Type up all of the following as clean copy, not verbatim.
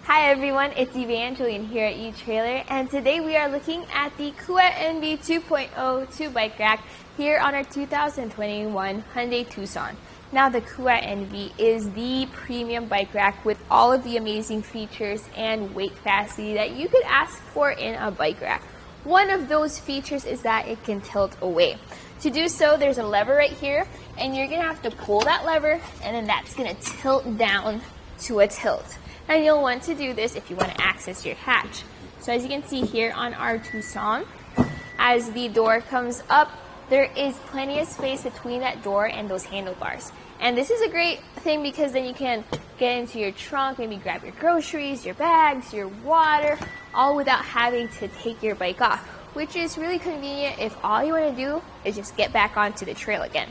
Hi everyone, it's Evangeline here at etrailer, and today we are looking at the Kuat NV 2.0 bike rack here on our 2021 Hyundai Tucson. Now the Kuat NV is the premium bike rack with all of the amazing features and weight capacity that you could ask for in a bike rack. One of those features is that it can tilt away. To do so, there's a lever right here, and you're going to have to pull that lever, and then that's going to tilt down to a tilt. And you'll want to do this if you want to access your hatch. So as you can see here on our Tucson, as the door comes up, there is plenty of space between that door and those handlebars. And this is a great thing because then you can get into your trunk, maybe grab your groceries, your bags, your water, all without having to take your bike off, which is really convenient if all you want to do is just get back onto the trail again.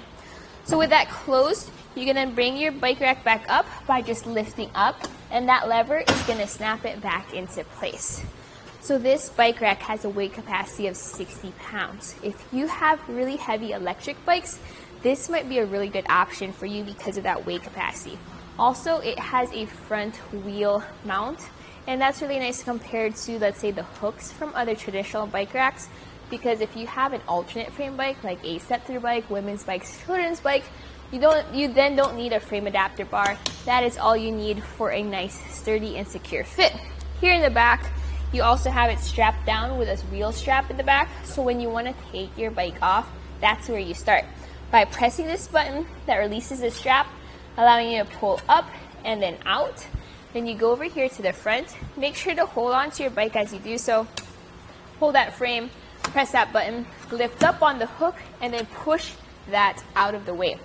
So with that closed, you're going to bring your bike rack back up by just lifting up, and that lever is going to snap it back into place. So this bike rack has a weight capacity of 60 pounds. If you have really heavy electric bikes, this might be a really good option for you because of that weight capacity. Also, it has a front wheel mount, and that's really nice compared to, let's say, the hooks from other traditional bike racks, because if you have an alternate frame bike like a step-through bike, women's bikes, children's bike, you then don't need a frame adapter bar. That is all you need for a nice, sturdy, and secure fit. Here in the back, you also have it strapped down with a wheel strap in the back, so when you want to take your bike off, that's where you start. By pressing this button that releases the strap, allowing you to pull up and then out. Then you go over here to the front. Make sure to hold on to your bike as you do so. Hold that frame, press that button, lift up on the hook, and then push that out of the way.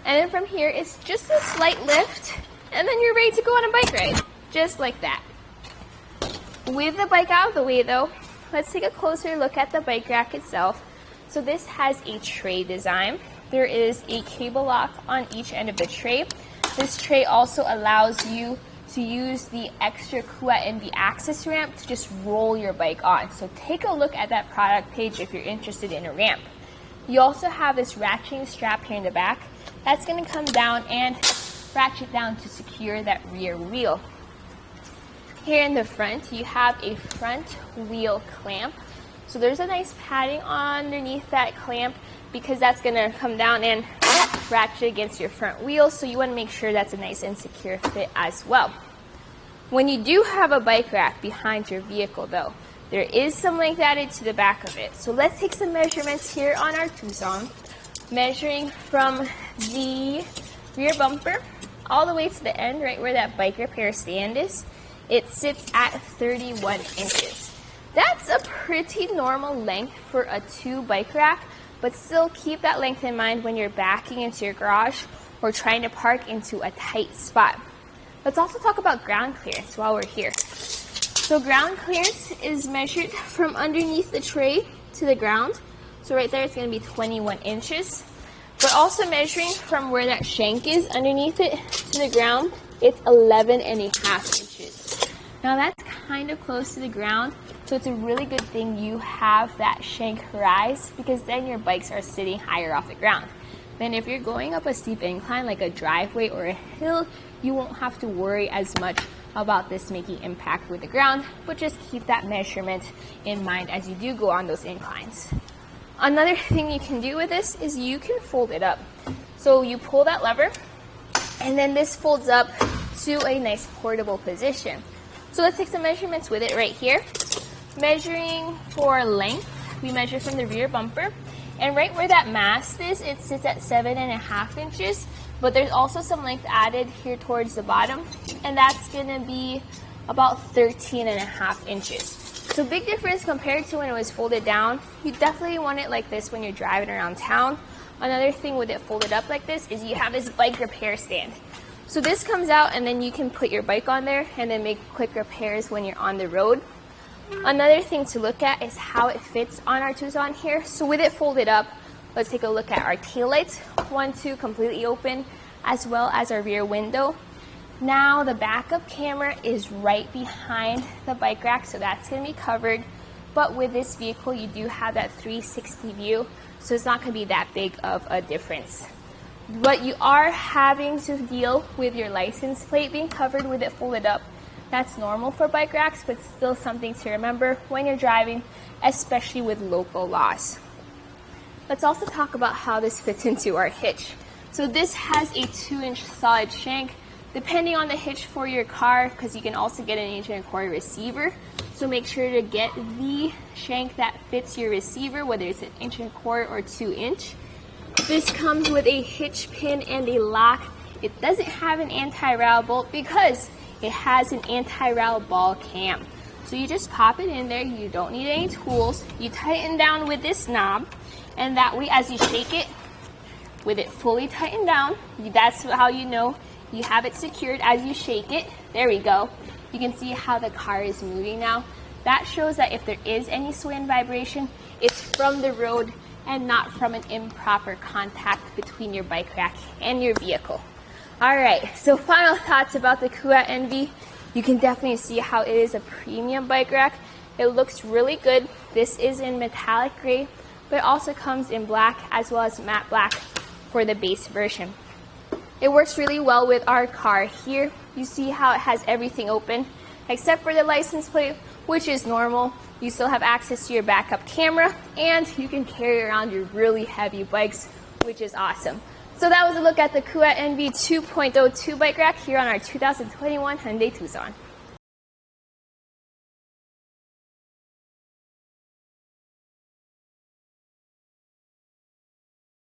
And then from here, it's just a slight lift, and then you're ready to go on a bike ride, just like that. With the bike out of the way though, let's take a closer look at the bike rack itself. So this has a tray design. There is a cable lock on each end of the tray. This tray also allows you to use the extra Kuat NV access ramp to just roll your bike on. So take a look at that product page if you're interested in a ramp. You also have this ratcheting strap here in the back. That's going to come down and ratchet down to secure that rear wheel. Here in the front, you have a front wheel clamp. So there's a nice padding underneath that clamp because that's going to come down and ratchet against your front wheel. So you want to make sure that's a nice and secure fit as well. When you do have a bike rack behind your vehicle though, there is some length added to the back of it. So let's take some measurements here on our Tucson. Measuring from the rear bumper all the way to the end, right where that bike repair stand is, it sits at 31 inches. That's a pretty normal length for a 2 bike rack, but still keep that length in mind when you're backing into your garage or trying to park into a tight spot. Let's also talk about ground clearance while we're here. So ground clearance is measured from underneath the tray to the ground. So right there it's going to be 21 inches. But also measuring from where that shank is underneath it to the ground, it's 11 and a half inches. Now that's kind of close to the ground, so it's a really good thing you have that Shank Rise because then your bikes are sitting higher off the ground. Then if you're going up a steep incline like a driveway or a hill, you won't have to worry as much about this making impact with the ground, but just keep that measurement in mind as you do go on those inclines. Another thing you can do with this is you can fold it up. So you pull that lever, and then this folds up to a nice portable position. So let's take some measurements with it right here. Measuring for length, we measure from the rear bumper, and right where that mast is, it sits at 7.5 inches, but there's also some length added here towards the bottom, and that's gonna be about 13.5 inches. So big difference compared to when it was folded down. You definitely want it like this when you're driving around town. Another thing with it folded up like this is you have this bike repair stand. So this comes out and then you can put your bike on there and then make quick repairs when you're on the road. Another thing to look at is how it fits on our Tucson here. So with it folded up, let's take a look at our taillights. 1, 2 completely open, as well as our rear window. Now the backup camera is right behind the bike rack, so that's going to be covered. But with this vehicle, you do have that 360 view, so it's not going to be that big of a difference. But you are having to deal with your license plate being covered with it folded up That's normal for bike racks, but still something to remember when you're driving, especially with local laws. Let's also talk about how this fits into our hitch. So this has a 2-inch solid shank, depending on the hitch for your car, because you can also get an 1.25-inch receiver. So make sure to get the shank that fits your receiver, whether it's an 1.25-inch or 2-inch. This comes with a hitch pin and a lock. It doesn't have an anti-rattle bolt because it has an anti-rattle ball cam. So you just pop it in there. You don't need any tools. You tighten down with this knob, and that way as you shake it, with it fully tightened down, that's how you know you have it secured as you shake it. There we go. You can see how the car is moving now. That shows that if there is any sway and vibration, it's from the road and not from an improper contact between your bike rack and your vehicle. Alright, so final thoughts about the Kuat NV. You can definitely see how it is a premium bike rack. It looks really good. This is in metallic gray, but it also comes in black as well as matte black for the base version. It works really well with our car here. You see how it has everything open except for the license plate, which is normal. You still have access to your backup camera, and you can carry around your really heavy bikes, which is awesome. So that was a look at the Kuat NV 2.02 bike rack here on our 2021 Hyundai Tucson.